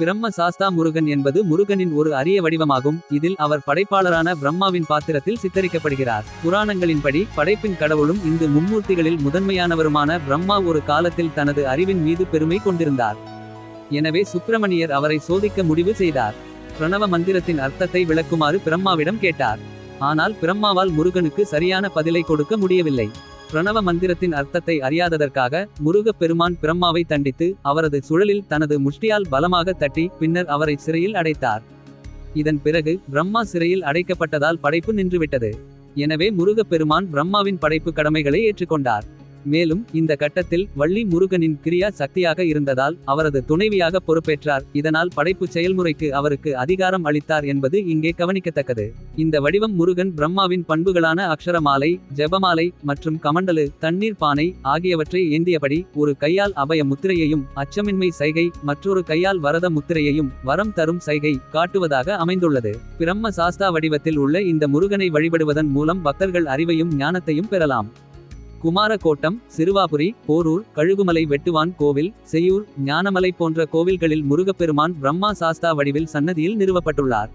பிரம்ம சாஸ்தா முருகன் என்பது முருகனின் ஒரு அரிய வடிவமாகும். இதில் அவர் படைப்பாளரான பிரம்மாவின் பாத்திரத்தில் சித்தரிக்கப்படுகிறார். புராணங்களின்படி படைப்பின் கடவுளும் இந்து மும்மூர்த்திகளில் முதன்மையானவருமான பிரம்மா ஒரு காலத்தில் தனது அறிவின் மீது பெருமை கொண்டிருந்தார். எனவே சுப்பிரமணியர் அவரை சோதிக்க முடிவு செய்தார். பிரணவ மந்திரத்தின் அர்த்தத்தை விளக்குமாறு பிரம்மாவிடம் கேட்டார். ஆனால் பிரம்மாவால் முருகனுக்கு சரியான பதிலை கொடுக்க முடியவில்லை. பிரணவ மந்திரத்தின் அர்த்தத்தை அறியாததற்காக முருகப் பெருமான் பிரம்மாவை தண்டித்து அவரது சுழலில் தனது முஷ்டியால் பலமாக தட்டி பின்னர் அவரை சிறையில் அடைத்தார். இதன் பிறகு பிரம்மா சிறையில் அடைக்கப்பட்டதால் படைப்பு நின்றுவிட்டது. எனவே முருகப் பெருமான் பிரம்மாவின் படைப்பு கடமைகளை ஏற்றுக்கொண்டார். மேலும் இந்த கட்டத்தில் வள்ளி முருகனின் கிரியா சக்தியாக இருந்ததால் அவரது துணைவியாக பொறுப்பேற்றார். இதனால் படைப்பு செயல்முறைக்கு அவருக்கு அதிகாரம் அளித்தார் என்பது இங்கே கவனிக்கத்தக்கது. இந்த வடிவம் முருகன் பிரம்மாவின் பண்புகளான அக்ஷரமாலை, ஜெபமாலை மற்றும் கமண்டலு தண்ணீர் பானை ஆகியவற்றை ஏந்தியபடி ஒரு கையால் அபய முத்திரையையும் அச்சமின்மை சைகை மற்றொரு கையால் வரத முத்திரையையும் வரம் தரும் சைகை காட்டுவதாக அமைந்துள்ளது. பிரம்ம சாஸ்தா வடிவத்தில் உள்ள இந்த முருகனை வழிபடுவதன் மூலம் பக்தர்கள் அறிவையும் ஞானத்தையும் பெறலாம். குமாரகோட்டம், சிறுவாபுரி, போரூர், கழுகுமலை வெட்டுவான் கோவில், செய்யூர், ஞானமலை போன்ற கோவில்களில் முருகப்பெருமான் பிரம்மா சாஸ்தா வடிவில் சன்னதியில் நிறுவப்பட்டுள்ளார்.